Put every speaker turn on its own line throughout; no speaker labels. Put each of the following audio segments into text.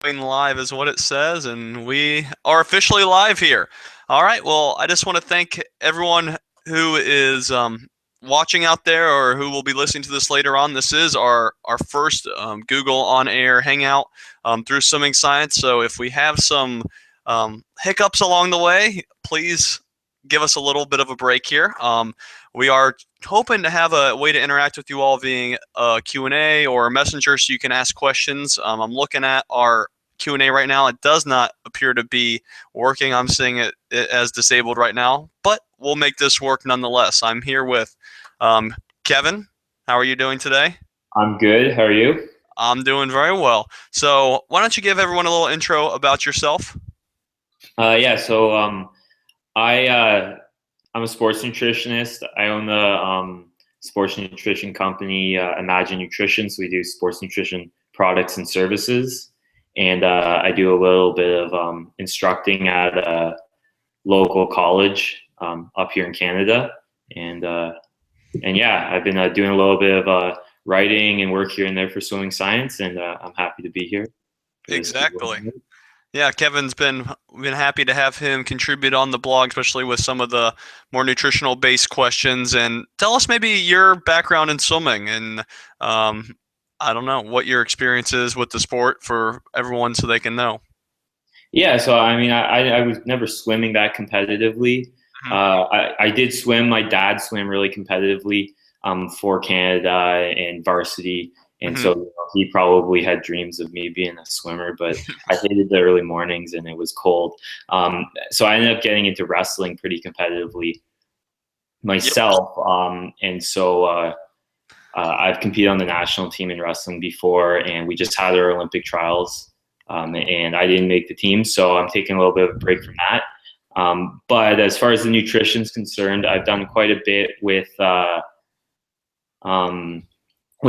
Live is what it says, and we are officially live here. All right, well, I just want to thank everyone who is watching out there or who will be listening to this later on. This is our first Google on-air hangout through swimming science, so if we have some hiccups along the way, please give us a little bit of a break here. We are hoping to have a way to interact with you all via a Q&A or a messenger so you can ask questions. I'm looking at our Q&A right now. It does not appear to be working. I'm seeing it as disabled right now, but we'll make this work nonetheless. I'm here with Kevin. How are you doing today?
I'm good. How are you?
I'm doing very well. So why don't you give everyone a little intro about yourself?
Yeah, so I'm a sports nutritionist. I own the sports nutrition company, Imagine Nutrition. So we do sports nutrition products and services, and I do a little bit of instructing at a local college up here in Canada, and yeah, I've been doing a little bit of writing and work here and there for swimming science, and I'm happy to be here for this.
Exactly. Yeah, Kevin's been happy to have him contribute on the blog, especially with some of the more nutritional based questions. And tell us maybe your background in swimming and I don't know what your experience is with the sport for everyone so they can know.
Yeah, so I mean, I was never swimming that competitively. I did swim. My dad swam really competitively for Canada and varsity, and so he probably had dreams of me being a swimmer. But I hated the early mornings, and it was cold. So I ended up getting into wrestling pretty competitively myself, and so I've competed on the national team in wrestling before, and we just had our Olympic trials. And I didn't make the team, so I'm taking a little bit of a break from that. But as far as the nutrition is concerned, I've done quite a bit with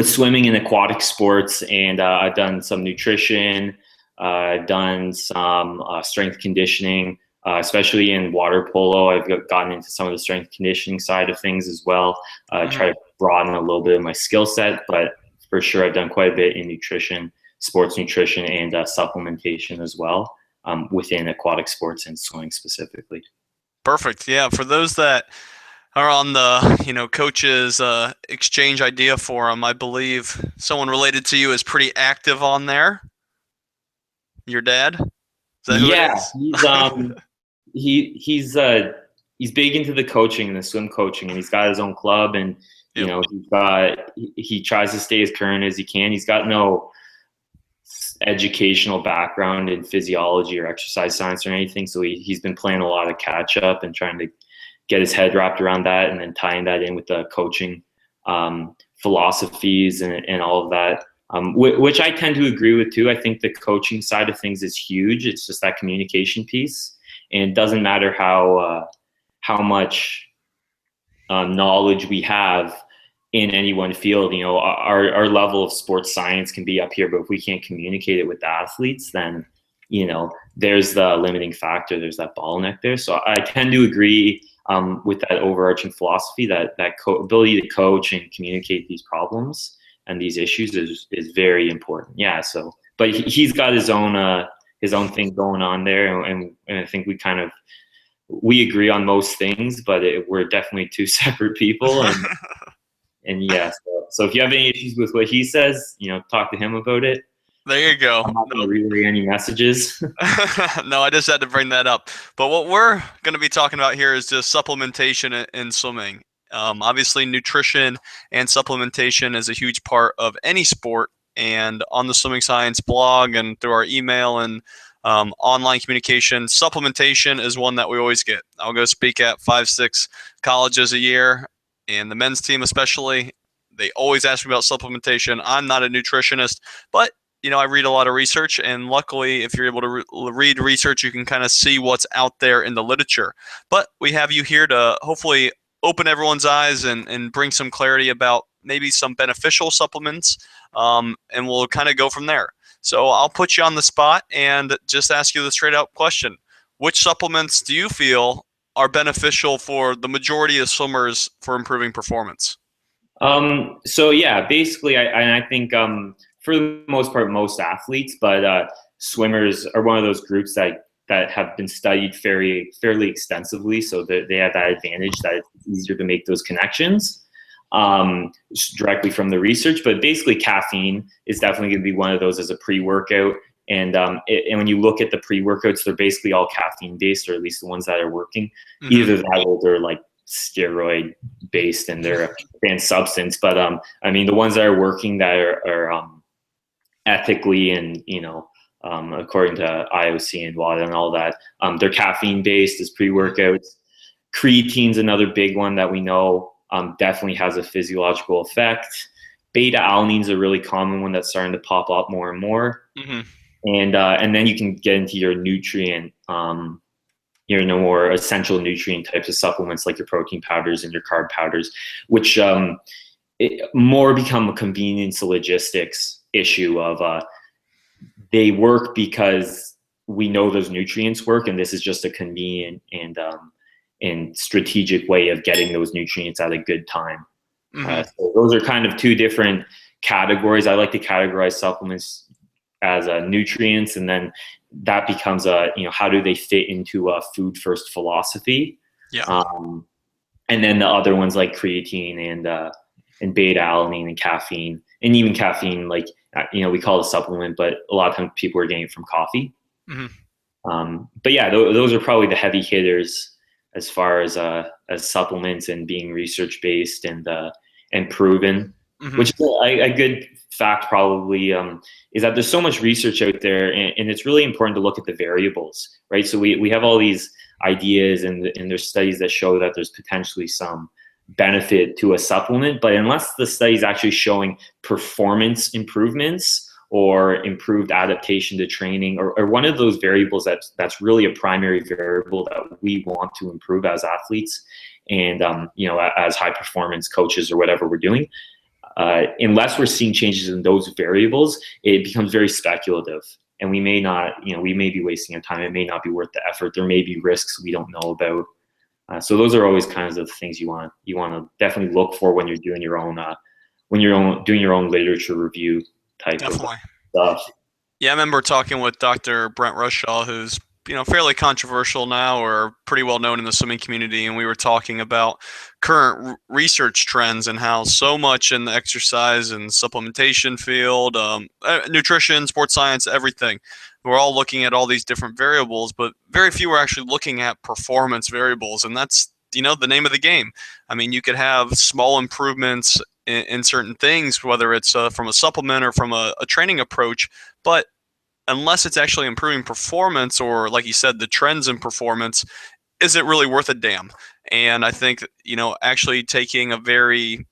swimming and aquatic sports, and I've done some nutrition. I've done some strength conditioning, especially in water polo. I've gotten into some of the strength conditioning side of things as well. Try to broaden a little bit of my skill set, but for sure I've done quite a bit in nutrition, sports nutrition, and supplementation as well within aquatic sports and swimming specifically.
Perfect. Yeah, for those that are on the coaches exchange idea forum, I believe someone related to you is pretty active on there. Your dad? Is that who it is?
He's big into the coaching and the swim coaching, and he's got his own club, and you know he tries to stay as current as he can. He's got no educational background in physiology or exercise science or anything, so he's been playing a lot of catch up and trying to get his head wrapped around that, and then tying that in with the coaching philosophies and all of that, which I tend to agree with too. I think the coaching side of things is huge. It's just that communication piece, and it doesn't matter how much knowledge we have in any one field. You know, our level of sports science can be up here, but if we can't communicate it with the athletes, then there's the limiting factor. There's that bottleneck there. So I tend to agree with that overarching philosophy that ability to coach and communicate these problems and these issues is very important. Yeah. So, but he's got his own thing going on there, and I think we agree on most things, but we're definitely two separate people. And yeah, so if you have any issues with what he says, talk to him about it.
There you go.
I'm not going to relay any messages.
No, I just had to bring that up. But what we're going to be talking about here is just supplementation in swimming. Obviously, nutrition and supplementation is a huge part of any sport. And on the Swimming Science blog and through our email and online communication, supplementation is one that we always get. I'll go speak at 5-6 colleges a year, and the men's team especially. They always ask me about supplementation. I'm not a nutritionist, but I read a lot of research, and luckily, if you're able to read research, you can kind of see what's out there in the literature. But we have you here to hopefully open everyone's eyes and bring some clarity about maybe some beneficial supplements, and we'll kind of go from there. So I'll put you on the spot and just ask you the straight out question. Which supplements do you feel are beneficial for the majority of swimmers for improving performance?
So yeah, basically, I think for the most part, most athletes, but swimmers are one of those groups that have been studied fairly extensively, so that they have that advantage that it's easier to make those connections directly from the research. But basically, caffeine is definitely going to be one of those as a pre-workout. And when you look at the pre-workouts, they're basically all caffeine based, or at least the ones that are working. Mm-hmm. Either that or they're like steroid based and they're a banned substance. But I mean, the ones that are working that are ethically and according to IOC and WADA and all that, they're caffeine based as pre-workouts. Creatine's another big one that we know definitely has a physiological effect. Beta alanine's a really common one that's starting to pop up more and more. Mm-hmm. And then you can get into your nutrient, more essential nutrient types of supplements like your protein powders and your carb powders, which more become a convenience logistics issue of they work because we know those nutrients work, and this is just a convenient and strategic way of getting those nutrients at a good time. Mm-hmm. So those are kind of two different categories. I like to categorize supplements as nutrients, and then that becomes how do they fit into a food first philosophy? Yeah. And then the other ones like creatine and beta alanine and caffeine, and even caffeine, like we call it a supplement, but a lot of times people are getting it from coffee. Mm-hmm. But yeah, those are probably the heavy hitters as far as supplements and being research based and proven. Mm-hmm. Which is a good fact probably is that there's so much research out there, and it's really important to look at the variables, right? So we have all these ideas and there's studies that show that there's potentially some benefit to a supplement, but unless the study is actually showing performance improvements or improved adaptation to training or one of those variables that's really a primary variable that we want to improve as athletes and as high performance coaches or whatever we're doing, unless we're seeing changes in those variables, it becomes very speculative, and we may be wasting our time. It may not be worth the effort. There may be risks we don't know about. So those are always kinds of things you want to definitely look for when you're doing your own doing your own literature review type of stuff.
Yeah, I remember talking with Dr. Brent Rushaw, who's fairly controversial now or pretty well known in the swimming community, and we were talking about current research trends and how so much in the exercise and supplementation field, nutrition, sports science, everything, we're all looking at all these different variables, but very few are actually looking at performance variables, and that's the name of the game. I mean, you could have small improvements in certain things, whether it's from a supplement or from a training approach, but unless it's actually improving performance or, like you said, the trends in performance, is it really worth a damn? And I think, actually taking a very,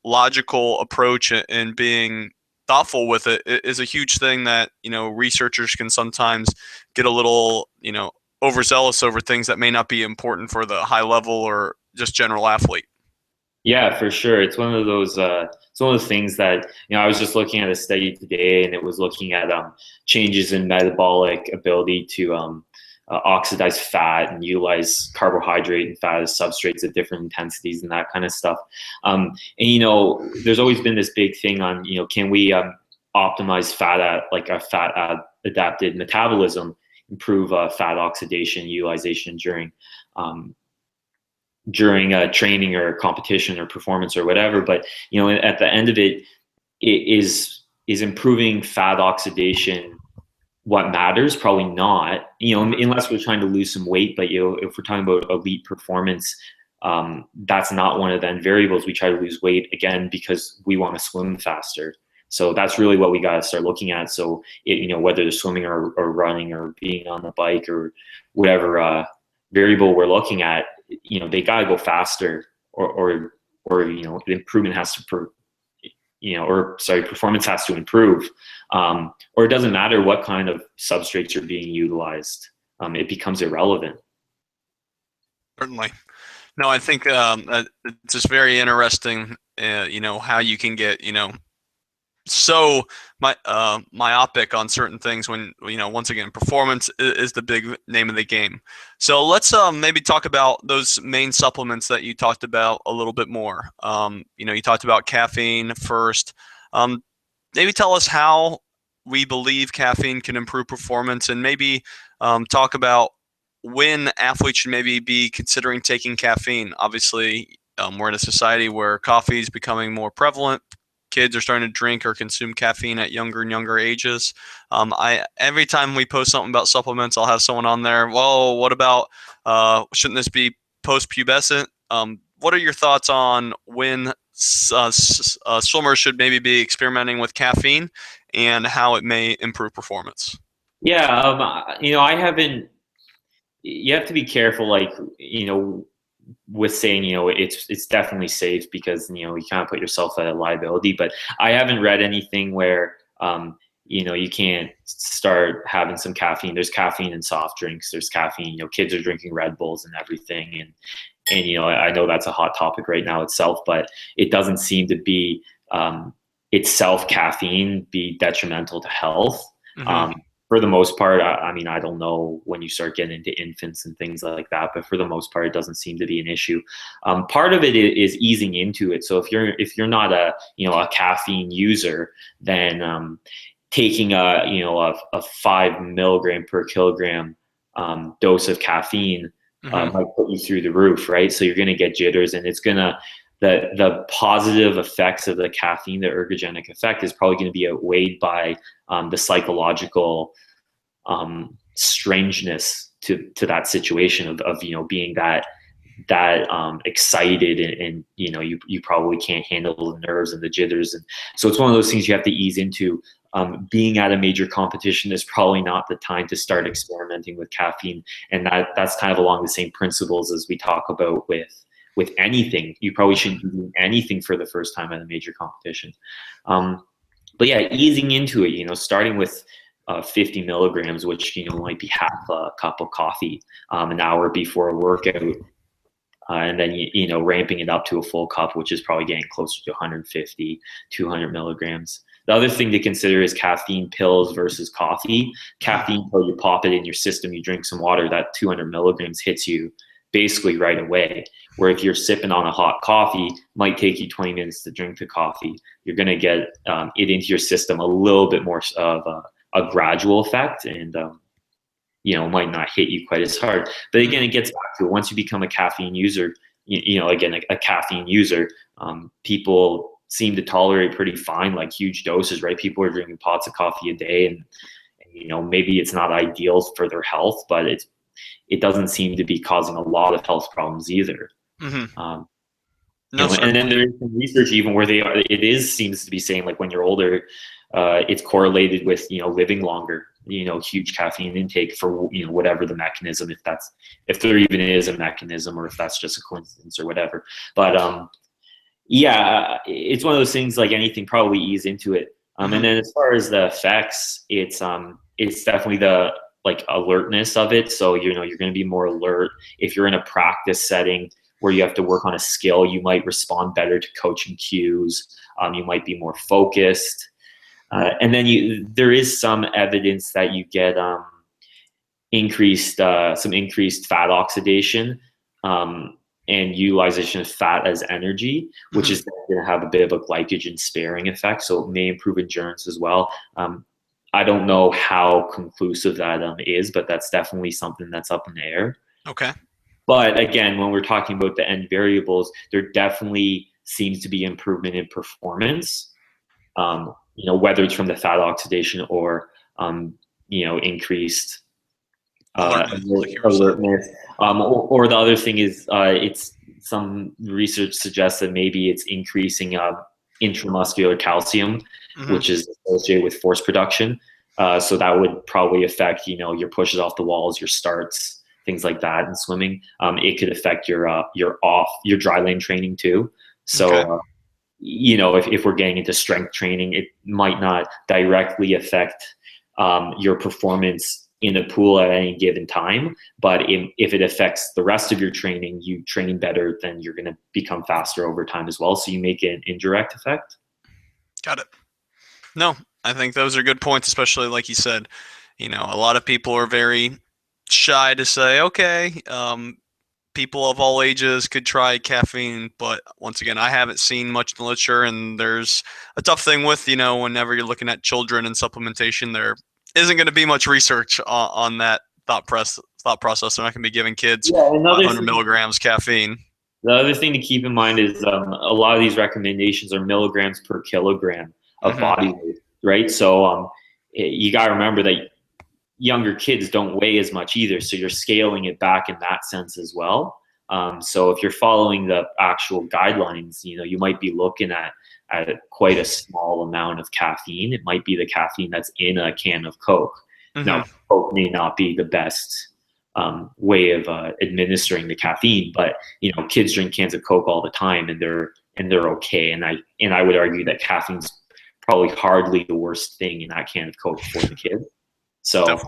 logical approach and being thoughtful with it is a huge thing that, researchers can sometimes get a little, overzealous over things that may not be important for the high level or just general athlete.
Yeah, for sure. It's one of those. It's one of the things that I was just looking at a study today, and it was looking at changes in metabolic ability to oxidize fat and utilize carbohydrate and fat as substrates at different intensities and that kind of stuff. And there's always been this big thing on can we optimize fat at like a fat adapted metabolism, improve fat oxidation utilization during a training or a competition or performance or whatever. But at the end of it, is improving fat oxidation what matters? Probably not, unless we're trying to lose some weight. But if we're talking about elite performance, that's not one of the variables. We try to lose weight again because we want to swim faster. So that's really what we got to start looking at. So whether they're swimming or running or being on the bike or whatever variable we're looking at, they got to go faster or the improvement has to performance has to improve, or it doesn't matter what kind of substrates are being utilized. It becomes irrelevant.
Certainly. No, I think it's just very interesting, how you can get, so myopic on certain things when, once again, performance is the big name of the game. So let's maybe talk about those main supplements that you talked about a little bit more. You talked about caffeine first. Maybe tell us we believe caffeine can improve performance, and maybe talk about when athletes should maybe be considering taking caffeine. Obviously, we're in a society where coffee is becoming more prevalent. Kids are starting to drink or consume caffeine at younger and younger ages. I every time we post something about supplements, I'll have someone on there. Well, what about shouldn't this be post-pubescent? What are your thoughts on when swimmers should maybe be experimenting with caffeine and how it may improve performance?
Yeah, I haven't. You have to be careful, like, with saying, it's definitely safe, because you kind of put yourself at a liability. But I haven't read anything where you can't start having some caffeine. There's caffeine in soft drinks. There's caffeine. Kids are drinking Red Bulls and everything, and I know that's a hot topic right now itself, but it doesn't seem to be itself, caffeine, be detrimental to health.
Mm-hmm.
For the most part, I mean, I don't know when you start getting into infants and things like that, but for the most part, it doesn't seem to be an issue. Part of it is easing into it. So if you're not a caffeine user, then taking a 5 milligram per kilogram dose of caffeine
Mm-hmm.
might put you through the roof, right? So you're going to get jitters, and it's going to the positive effects of the caffeine, the ergogenic effect, is probably going to be outweighed by the psychological strangeness to that situation of being that excited, and you probably can't handle the nerves and the jitters, and so it's one of those things you have to ease into. Being at a major competition is probably not the time to start experimenting with caffeine, and that's kind of along the same principles as we talk about with anything. You probably shouldn't be doing anything for the first time at a major competition. But yeah, easing into it, starting with 50 milligrams, which might be half a cup of coffee an hour before a workout, and then ramping it up to a full cup, which is probably getting closer to 150, 200 milligrams. The other thing to consider is caffeine pills versus coffee. Caffeine pill, you pop it in your system, you drink some water, that 200 milligrams hits you basically right away. Where if you're sipping on a hot coffee, might take you 20 minutes to drink the coffee. You're going to get it into your system a little bit more of a gradual effect, and might not hit you quite as hard. But again, it gets back to it. Once you become a caffeine user, again, a caffeine user, people seem to tolerate pretty fine, like huge doses, right? People are drinking pots of coffee a day, and maybe it's not ideal for their health, but it doesn't seem to be causing a lot of health problems either.
Mm-hmm.
And then there's some research even where seems to be saying, like, when you're older, it's correlated with living longer. Huge caffeine intake for whatever the mechanism, if there even is a mechanism, or if that's just a coincidence or whatever. But yeah, it's one of those things, like anything, probably ease into it. And then as far as the effects, it's definitely the alertness of it. So you're going to be more alert. If you're in a practice setting where you have to work on a skill, you might respond better to coaching cues. You might be more focused. And then there is some evidence that you get some increased fat oxidation and utilization of fat as energy, which is going to have a bit of a glycogen sparing effect. So it may improve endurance as well. I don't know how conclusive that is, but that's definitely something that's up in the air.
Okay.
But again, when we're talking about the end variables, there definitely seems to be improvement in performance. Whether it's from the fat oxidation or increased alertness. Or the other thing is, it's some research suggests that maybe it's increasing intramuscular calcium, which is associated with force production. So that would probably affect, your pushes off the walls, your starts, things like that in swimming. It could affect your dry lane training too. So, if we're getting into strength training, it might not directly affect your performance in a pool at any given time. But if it affects the rest of your training, you train better, then you're going to become faster over time as well. So you make an indirect effect.
Got it. No, I think those are good points, especially like you said, a lot of people are very shy to say, okay, people of all ages could try caffeine, but once again, I haven't seen much in the literature, and there's a tough thing with, whenever you're looking at children and supplementation, there isn't going to be much research on that thought process. They're not going to be giving kids
Yeah,
500 milligrams caffeine.
the other thing to keep in mind is a lot of these recommendations are milligrams per kilogram of body weight, right? So you got to remember that younger kids don't weigh as much either, so you're scaling it back in that sense as well. So if you're following the actual guidelines, you might be looking at quite a small amount of caffeine. It might be the caffeine that's in a can of Coke. Now, Coke may not be the best way of administering the caffeine, but kids drink cans of Coke all the time, and they're okay. And I would argue that caffeine's probably hardly the worst thing in that can of Coke for the kid. So,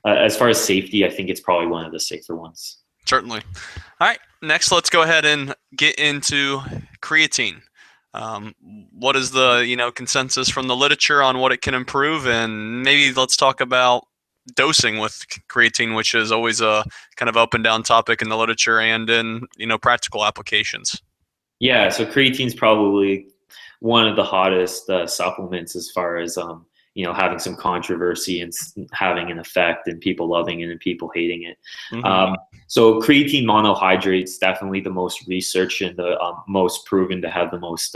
as far as safety, I think it's probably one of the safer ones.
Certainly. All right. Next, let's go ahead and get into creatine. What is the consensus from the literature on what it can improve, and maybe let's talk about dosing with creatine, which is always a kind of up and down topic in the literature and in practical applications.
Yeah, so creatine is probably one of the hottest supplements as far as having some controversy and having an effect, and people loving it and people hating it. So creatine monohydrate is definitely the most researched and the most proven to have the most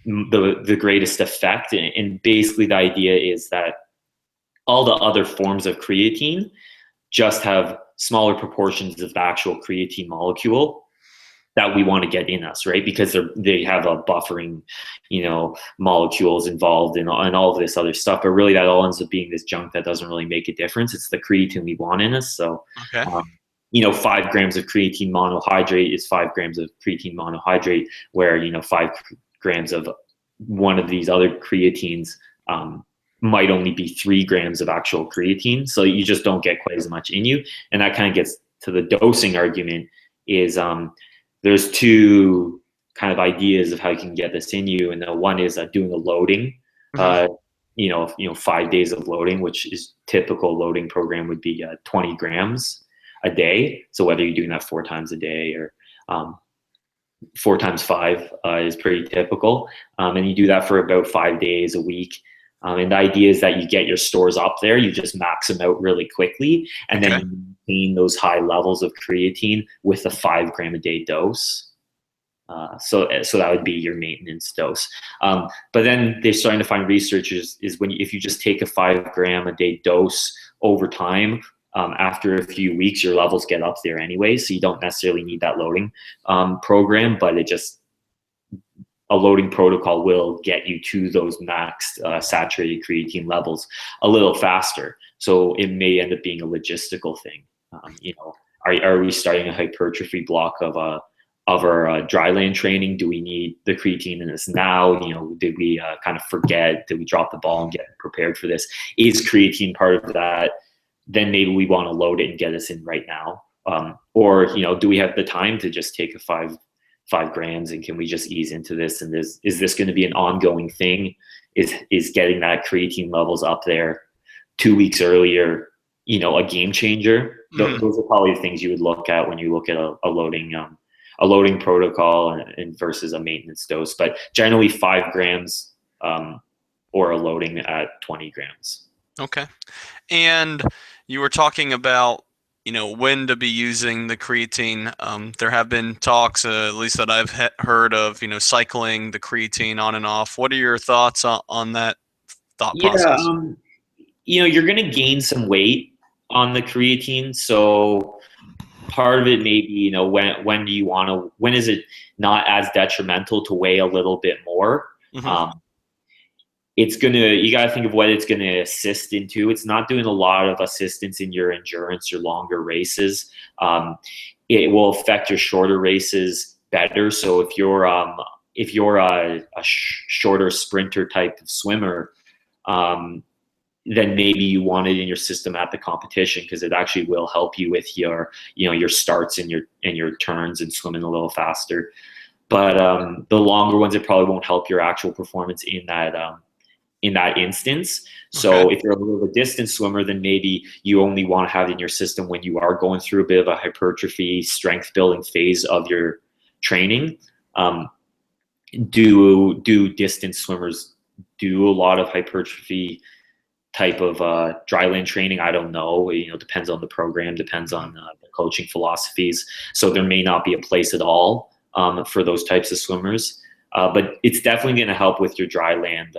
the greatest effect. And basically the idea is that all the other forms of creatine just have smaller proportions of the actual creatine molecule that we want to get in us, right? Because they have a buffering, molecules involved in all of this other stuff. But really, that all ends up being this junk that doesn't really make a difference. It's the creatine we want in us. So, 5 grams of creatine monohydrate is 5 grams of creatine monohydrate, where 5 grams of one of these other creatines might only be 3 grams of actual creatine. So you just don't get quite as much in you. And that kind of gets to the dosing argument. Is there's 2 kind of ideas of how you can get this in you, and the one is doing a loading. 5 days of loading, which is typical loading program would be 20 grams a day. So whether you're doing that 4 times a day or 4 times 5 is pretty typical, and you do that for about 5 days a week. And the idea is that you get your stores up there, you just max them out really quickly, and then you maintain those high levels of creatine with a 5 gram a day dose. So that would be your maintenance dose. But then they're starting to find researchers is if you just take a 5 gram a day dose over time, after a few weeks, your levels get up there anyway. So you don't necessarily need that loading program, but a loading protocol will get you to those max saturated creatine levels a little faster. So it may end up being a logistical thing. Are we starting a hypertrophy block of our dryland training? Do we need the creatine in this now? Did we kind of forget? Did we drop the ball and get prepared for this? Is creatine part of that? Then maybe we want to load it and get us in right now. Or do we have the time to just take a 5 grams, and can we just ease into this? And is this going to be an ongoing thing? Is getting that creatine levels up there 2 weeks earlier, a game changer? Those are probably the things you would look at when you look at a loading protocol and versus a maintenance dose. But generally 5 grams or a loading at 20 grams.
Okay. And you were talking about when to be using the creatine. There have been talks, at least that I've heard of, cycling the creatine on and off. What are your thoughts on that thought process?
You're going to gain some weight on the creatine. So part of it may be, when do you want to, when is it not as detrimental to weigh a little bit more? You got to think of what it's going to assist into. It's not doing a lot of assistance in your endurance, your longer races. It will affect your shorter races better. So if you're a shorter sprinter type of swimmer, then maybe you want it in your system at the competition, because it actually will help you with your starts and your turns and swimming a little faster. But the longer ones, it probably won't help your actual performance in that in that instance.
Okay.
So if you're a little bit distance swimmer, then maybe you only want to have it in your system when you are going through a bit of a hypertrophy, strength building phase of your training. Um, do distance swimmers do a lot of hypertrophy type of dryland training? I don't know. Depends on the program, depends on the coaching philosophies. So there may not be a place at all for those types of swimmers. But it's definitely going to help with your dryland,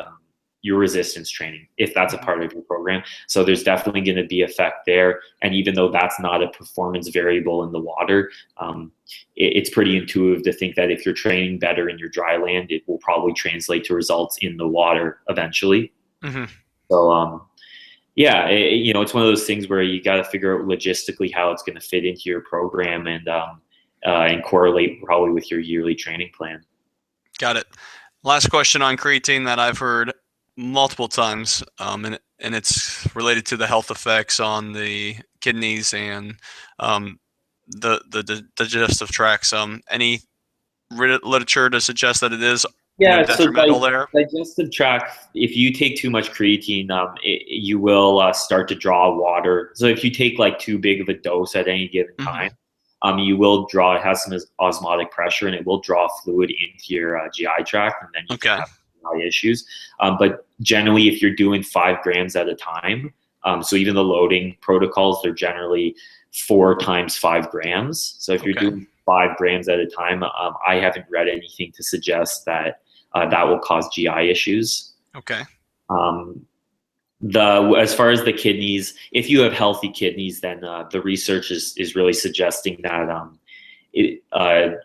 your resistance training, if that's a part of your program. So there's definitely going to be effect there. And even though that's not a performance variable in the water, it's pretty intuitive to think that if you're training better in your dryland, it will probably translate to results in the water eventually.
Mm-hmm.
So, yeah, it's one of those things where you got to figure out logistically how it's going to fit into your program and correlate probably with your yearly training plan.
Got it. Last question on creatine that I've heard multiple times, and it's related to the health effects on the kidneys and the digestive tracts. Any literature to suggest that it is detrimental there?
Digestive tract, if you take too much creatine, you will start to draw water. So if you take like too big of a dose at any given time, you will draw, it has some osmotic pressure and it will draw fluid into your GI tract, and then you can have GI issues. But generally, if you're doing 5 grams at a time, so even the loading protocols, they're generally 4 times 5 grams. So if you're doing 5 grams at a time, I haven't read anything to suggest that that will cause GI issues.
Okay.
As far as the kidneys, if you have healthy kidneys, then the research is really suggesting that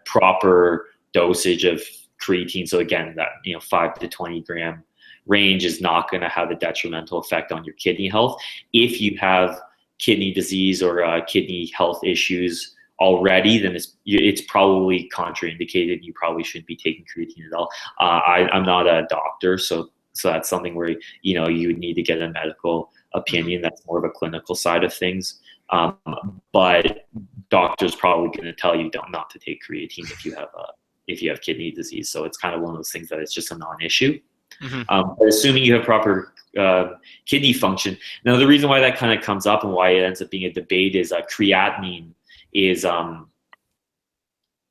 proper dosage of creatine, so again, that 5 to 20 gram range, is not going to have a detrimental effect on your kidney health. If you have kidney disease or kidney health issues already, then it's probably contraindicated. You probably shouldn't be taking creatine at all. I'm not a doctor, so that's something where you would need to get a medical opinion. That's more of a clinical side of things. But doctors probably going to tell you not to take creatine if you have kidney disease. So it's kind of one of those things that it's just a non-issue. But assuming you have proper kidney function. Now, the reason why that kind of comes up and why it ends up being a debate is creatinine is it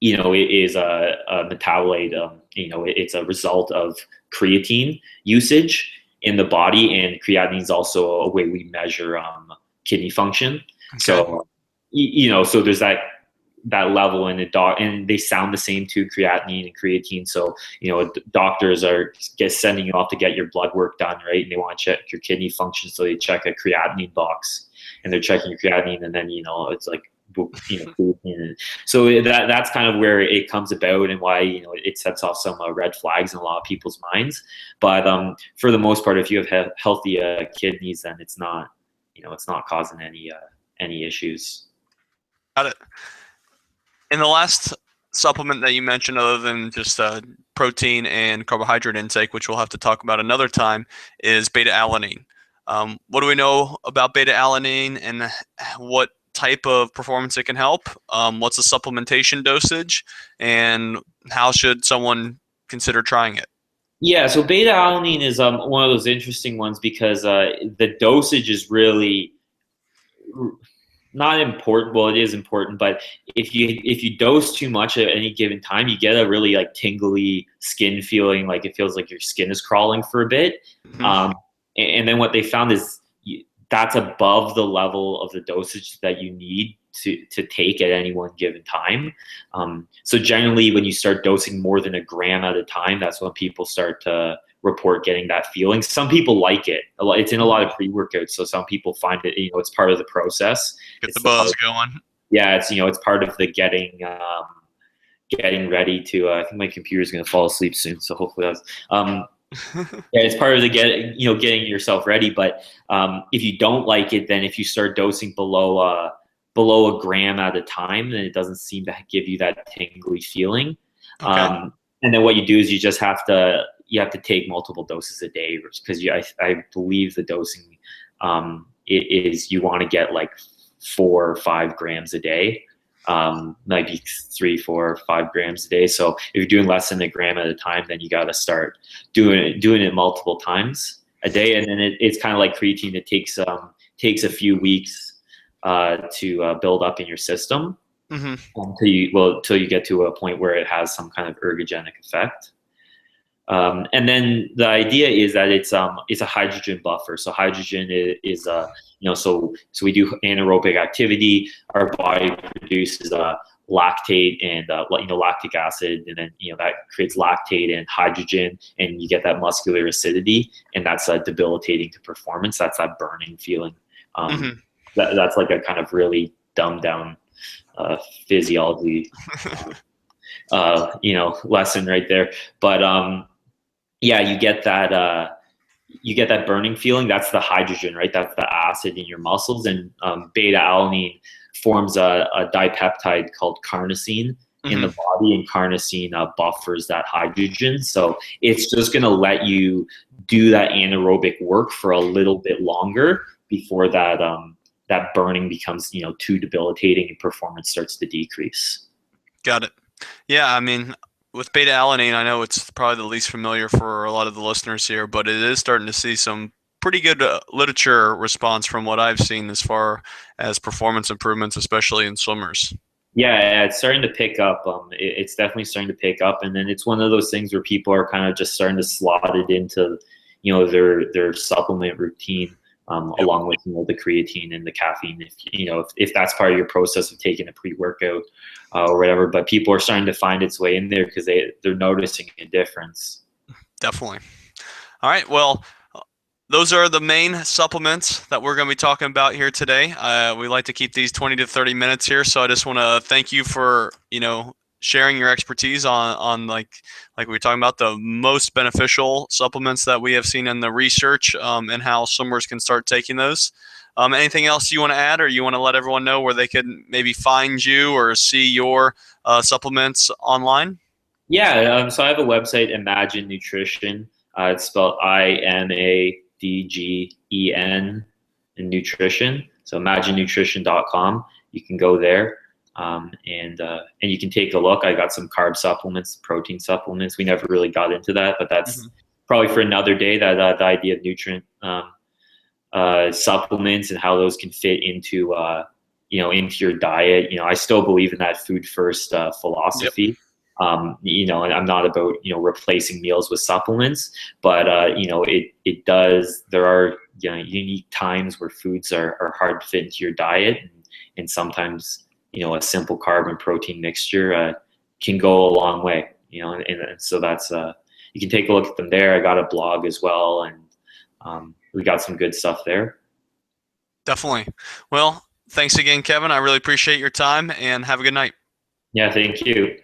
is a metabolite. It's a result of creatine usage in the body, and creatinine is also a way we measure kidney function. So so there's that level in and they sound the same too, creatinine and creatine. So doctors are sending you off to get your blood work done, right? And they want to check your kidney function, so they check a creatinine box, and they're checking your creatinine, and then it's like so that's kind of where it comes about, and why it sets off some red flags in a lot of people's minds. But for the most part, if you have healthy kidneys, then it's not causing any issues.
Got it. In the last supplement that you mentioned, other than just protein and carbohydrate intake, which we'll have to talk about another time, is beta-alanine. What do we know about beta-alanine, and what type of performance it can help? What's the supplementation dosage, and how should someone consider trying it?
Yeah, so beta-alanine is one of those interesting ones, because the dosage is really not important. Well, it is important, but if you dose too much at any given time, you get a really like tingly skin feeling, like it feels like your skin is crawling for a bit. And then what they found is that's above the level of the dosage that you need to take at any one given time. So generally, when you start dosing more than 1 gram at a time, that's when people start to report getting that feeling. Some people like it. It's in a lot of pre-workouts, so some people find it, it's part of the process.
Get the buzz going.
Yeah, it's part of the getting ready to. I think my computer's going to fall asleep soon, so hopefully that's. Yeah, it's part of the getting yourself ready. But if you don't like it, then if you start dosing below 1 gram at a time, then it doesn't seem to give you that tingly feeling. And then what you do is you just have to take multiple doses a day, because I believe the dosing is you want to get like 4 or 5 grams a day. Might be 3, 4, 5 grams a day. So if you're doing less than 1 gram at a time, then you got to start doing it multiple times. a day, and then it's kind of like creatine. It takes a few weeks to build up in your system
Mm-hmm.
until you get to a point where it has some kind of ergogenic effect. And then the idea is that it's a hydrogen buffer. So hydrogen is so we do anaerobic activity. Our body produces lactate and lactic acid, and then that creates lactate and hydrogen, and you get that muscular acidity, and that's debilitating to performance. That's that burning feeling.
Mm-hmm.
That's like a kind of really dumbed down physiology lesson right there. But yeah, you get that burning feeling. That's the hydrogen, right? That's the acid in your muscles. And beta alanine forms a dipeptide called carnosine in the body, and carnosine buffers that hydrogen. So it's just going to let you do that anaerobic work for a little bit longer before that burning becomes too debilitating and performance starts to decrease.
Got it. Yeah, I mean, with beta alanine, I know it's probably the least familiar for a lot of the listeners here, but it is starting to see some pretty good literature response from what I've seen as far as performance improvements, especially in swimmers.
Yeah, it's starting to pick up. It's definitely starting to pick up, and then it's one of those things where people are kind of just starting to slot it into, their supplement routine,
Yep.
along with the creatine and the caffeine. If that's part of your process of taking a pre-workout or whatever, but people are starting to find its way in there because they're noticing a difference.
Definitely. All right. Well, those are the main supplements that we're going to be talking about here today. We like to keep these 20 to 30 minutes here, so I just want to thank you for sharing your expertise on like we were talking about the most beneficial supplements that we have seen in the research, and how swimmers can start taking those. Anything else you want to add, or you want to let everyone know where they can maybe find you or see your supplements online?
Yeah, so I have a website, Imagine Nutrition. It's spelled IMADGEN in nutrition. So imaginenutrition.com. You can go there, and you can take a look. I got some carb supplements, protein supplements. We never really got into that, but that's probably for another day. That the idea of nutrient supplements and how those can fit into into your diet. I still believe in that food first philosophy.
Yep.
And I'm not about replacing meals with supplements, but it does. There are unique times where foods are hard to fit into your diet, and sometimes a simple carb and protein mixture can go a long way. And so that's you can take a look at them there. I got a blog as well, and we got some good stuff there.
Definitely. Well, thanks again, Kevin. I really appreciate your time, and have a good night.
Yeah, thank you.